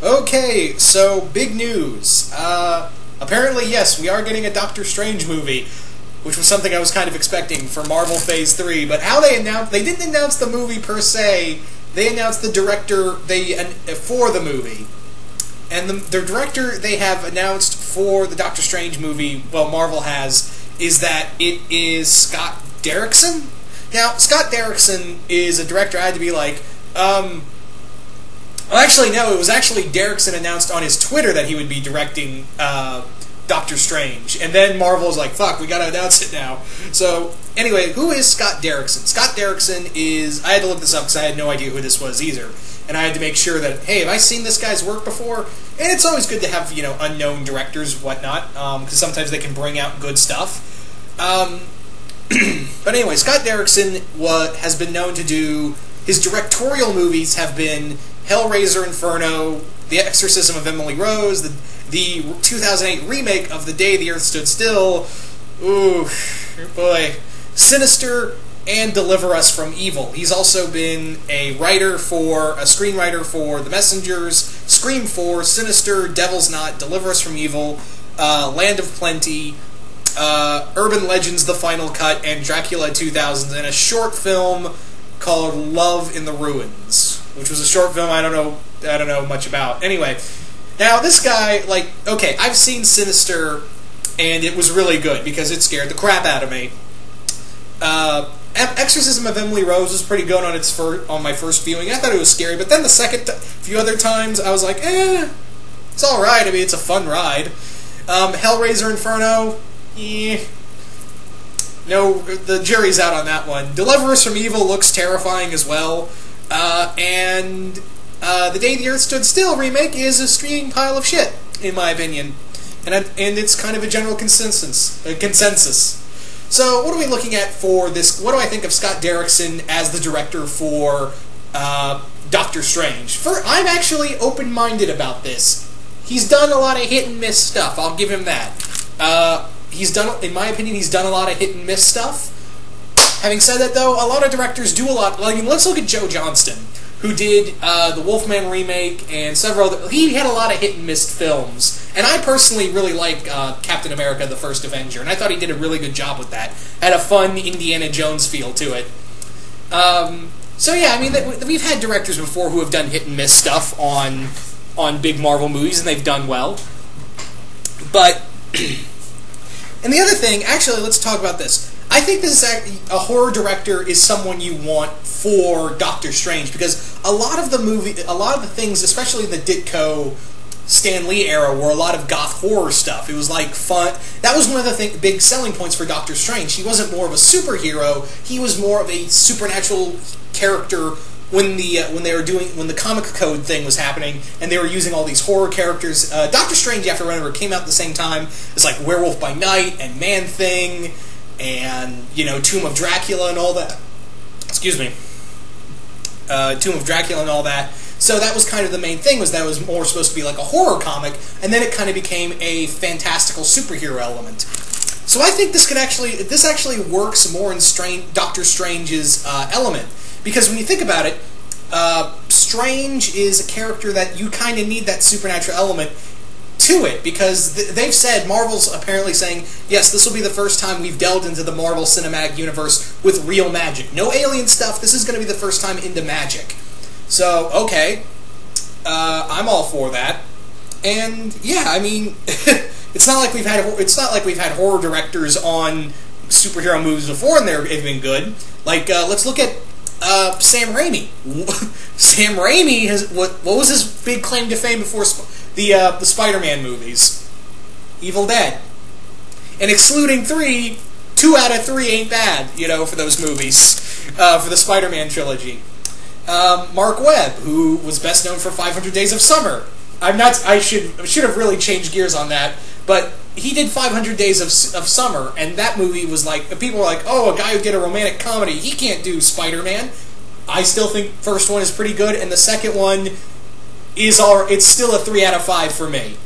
Okay, so big news. Apparently, yes, we are getting a Doctor Strange movie, which was something I was kind of expecting for Marvel Phase 3, but how they didn't announce the movie per se, they announced the director for the movie. And the director they have announced for the Doctor Strange movie, well, Marvel has, is that it is Scott Derrickson? Now, Scott Derrickson is a director I had to be like, well, actually, no, it was actually Derrickson announced on his Twitter that he would be directing Doctor Strange. And then Marvel was like, fuck, we gotta announce it now. So, anyway, who is Scott Derrickson? Scott Derrickson is... I had to look this up because I had no idea who this was either. And I had to make sure that, hey, have I seen this guy's work before? And it's always good to have, you know, unknown directors, whatnot, because sometimes they can bring out good stuff. But anyway, Scott Derrickson has been known to do... His directorial movies have been Hellraiser Inferno, The Exorcism of Emily Rose, the 2008 remake of The Day the Earth Stood Still, ooh, boy, Sinister, and Deliver Us from Evil. He's also been a screenwriter for The Messengers, Scream 4, Sinister, Devil's Knot, Deliver Us from Evil, Land of Plenty, Urban Legends: The Final Cut, and Dracula 2000, and a short film called Love in the Ruins, which was a short film I don't know much about. Anyway, now this guy, like, okay, I've seen Sinister, and it was really good because it scared the crap out of me. Exorcism of Emily Rose was pretty good on my first viewing. I thought it was scary, but then the few other times I was like, it's all right. I mean, it's a fun ride. Hellraiser Inferno, no, the jury's out on that one. Deliver Us from Evil looks terrifying as well. And The Day the Earth Stood Still remake is a steaming pile of shit, in my opinion. And it's kind of a general consensus. So, what are we looking at for this? What do I think of Scott Derrickson as the director for Doctor Strange? I'm actually open-minded about this. He's done a lot of hit-and-miss stuff, I'll give him that. In my opinion, he's done a lot of hit-and-miss stuff. Having said that, though, a lot of directors do a lot. I mean, let's look at Joe Johnston, who did the Wolfman remake and several other... He had a lot of hit-and-miss films. And I personally really like Captain America: The First Avenger, and I thought he did a really good job with that. Had a fun Indiana Jones feel to it. So yeah, I mean, we've had directors before who have done hit-and-miss stuff on big Marvel movies, and they've done well. But... And the other thing, actually, let's talk about this. I think this is a horror director is someone you want for Doctor Strange, because a lot of the things, especially the Ditko Stan Lee era, were a lot of goth horror stuff. It was like fun. That was one of the big selling points for Doctor Strange. He wasn't more of a superhero. He was more of a supernatural character when the comic code thing was happening, and they were using all these horror characters. Doctor Strange, you have to remember, came out at the same time as like Werewolf by Night and Man-Thing, and Tomb of Dracula and all that. Excuse me, Tomb of Dracula and all that. So that was kind of the main thing, was that it was more supposed to be like a horror comic, and then it kind of became a fantastical superhero element. So I think this actually works more in Doctor Strange's element. Because when you think about it, Strange is a character that you kind of need that supernatural element to it, because they've said, Marvel's apparently saying, yes, this will be the first time we've delved into the Marvel Cinematic Universe with real magic. No alien stuff, this is going to be the first time into magic. So, okay, I'm all for that. And, yeah, I mean, it's not like we've had horror directors on superhero movies before and they've been good. Like, let's look at Sam Raimi. Sam Raimi what was his big claim to fame before the SpiderMan movies? Evil Dead. And excluding 3, 2 out of 3 ain't bad, for those movies, for the Spider-Man trilogy. Mark Webb, who was best known for 500 Days of Summer. I should have really changed gears on that, but he did 500 Days of Summer, and that movie was like, people were like, oh, a guy who did a romantic comedy, he can't do Spider-Man. I still think the first one is pretty good, and the second one it's still a 3 out of 5 for me.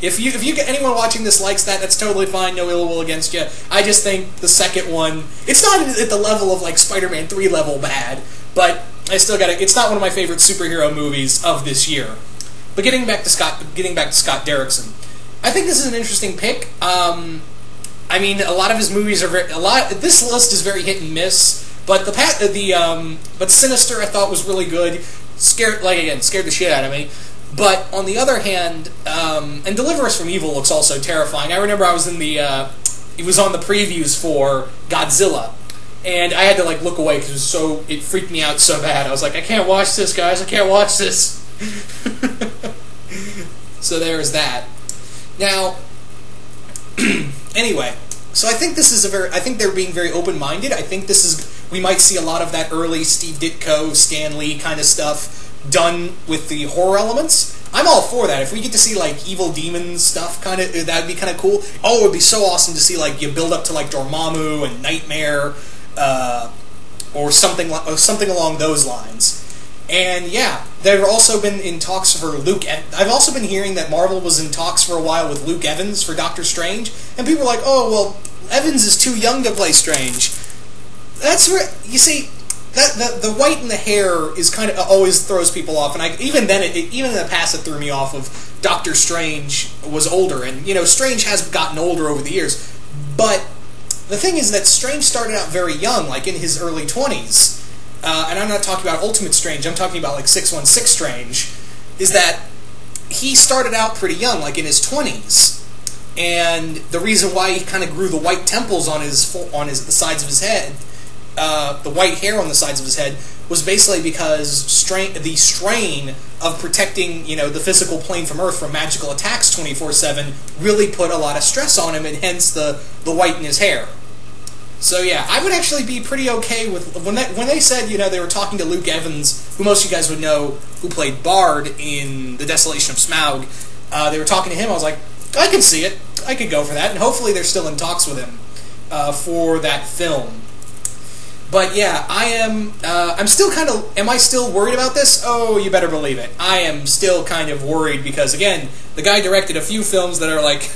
If anyone watching this likes that, that's totally fine, no ill will against you. I just think the second one, it's not at the level of like Spider-Man 3 level bad, but it's not one of my favorite superhero movies of this year. But getting back to Scott Derrickson, I think this is an interesting pick. I mean, a lot of his movies are this list is very hit and miss. But but Sinister I thought was really good. Scared the shit out of me. But on the other hand, and Deliver Us from Evil looks also terrifying. I remember I was in it was on the previews for Godzilla, and I had to like look away because it freaked me out so bad. I was like, I can't watch this, guys. I can't watch this. So there's that. Now, anyway, so I think this is I think they're being very open-minded. I think we might see a lot of that early Steve Ditko, Stan Lee kind of stuff done with the horror elements. I'm all for that. If we get to see like evil demon stuff, that'd be kind of cool. Oh, it would be so awesome to see like you build up to like Dormammu and Nightmare, or something along those lines. And yeah, they've also been in talks for Luke. I've also been hearing that Marvel was in talks for a while with Luke Evans for Doctor Strange, and people are like, "Oh, well, Evans is too young to play Strange." That's where you see that the white in the hair is kind of always throws people off, and even in the past it threw me off. Of Doctor Strange was older, and Strange has gotten older over the years, but the thing is that Strange started out very young, like in his early 20s. And I'm not talking about Ultimate Strange, I'm talking about like 616 Strange, is that he started out pretty young, like in his 20s. And the reason why he kind of grew the white temples on the sides of his head, the white hair on the sides of his head, was basically because the strain of protecting, the physical plane from Earth from magical attacks 24/7 really put a lot of stress on him, and hence the white in his hair. So yeah, I would actually be pretty okay with when they said they were talking to Luke Evans, who most of you guys would know, who played Bard in The Desolation of Smaug. They were talking to him. I was like, I can see it. I could go for that, and hopefully they're still in talks with him for that film. But yeah, I'm still kind of. Am I still worried about this? Oh, you better believe it. I am still kind of worried because again, the guy directed a few films that are like,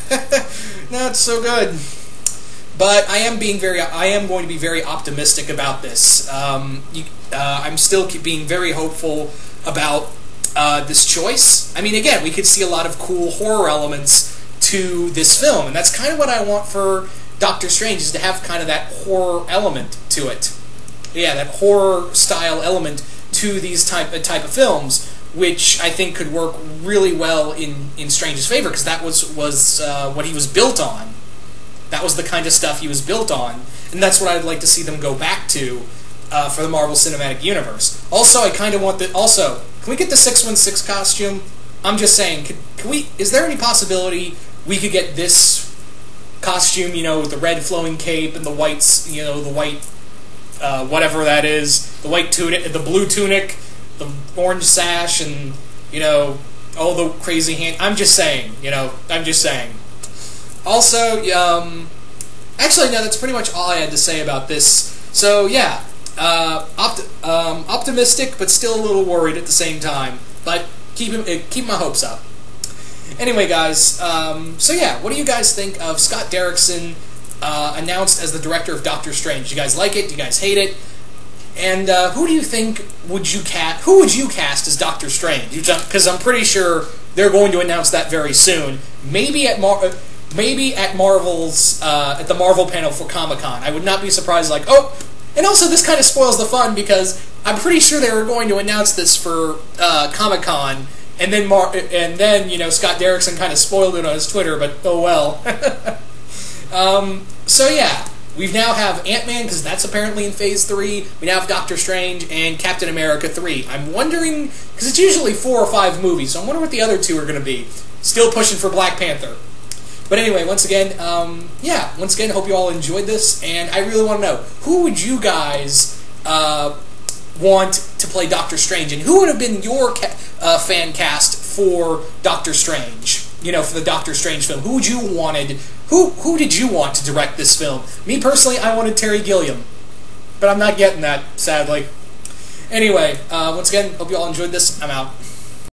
not so good. But I am going to be very optimistic about this. I'm still being very hopeful about this choice. I mean, again, we could see a lot of cool horror elements to this film, and that's kind of what I want for Doctor Strange, is to have kind of that horror element to it. Yeah, that horror style element to these type of films, which I think could work really well in Strange's favor, because that was what he was built on. That was the kind of stuff he was built on, and that's what I'd like to see them go back to for the Marvel Cinematic Universe. Also, I kind of want can we get the 616 costume? I'm just saying, can we? Is there any possibility we could get this costume, with the red flowing cape and the whites, the white, whatever that is, the white tunic, the blue tunic, the orange sash, and all the crazy hand. I'm just saying, I'm just saying. Also, actually, no, that's pretty much all I had to say about this. So, yeah, optimistic, but still a little worried at the same time. But keep my hopes up. Anyway, guys, so yeah, what do you guys think of Scott Derrickson announced as the director of Doctor Strange? Do you guys like it? Do you guys hate it? And who do you think who would you cast as Doctor Strange? Because I'm pretty sure they're going to announce that very soon. Maybe at Marvel's at the Marvel panel for Comic-Con. I would not be surprised. Like, oh, and also this kind of spoils the fun because I'm pretty sure they were going to announce this for Comic-Con, and then Scott Derrickson kind of spoiled it on his Twitter. But oh well. So yeah, we now have Ant-Man because that's apparently in Phase 3. We now have Doctor Strange and Captain America 3. I'm wondering because it's usually 4 or 5 movies, so I wonder what the other 2 are going to be. Still pushing for Black Panther. But anyway, once again, hope you all enjoyed this, and I really want to know, who would you guys want to play Doctor Strange, and who would have been your fan cast for Doctor Strange? For the Doctor Strange film, who did you want to direct this film? Me personally, I wanted Terry Gilliam, but I'm not getting that, sadly. Anyway, once again, hope you all enjoyed this. I'm out.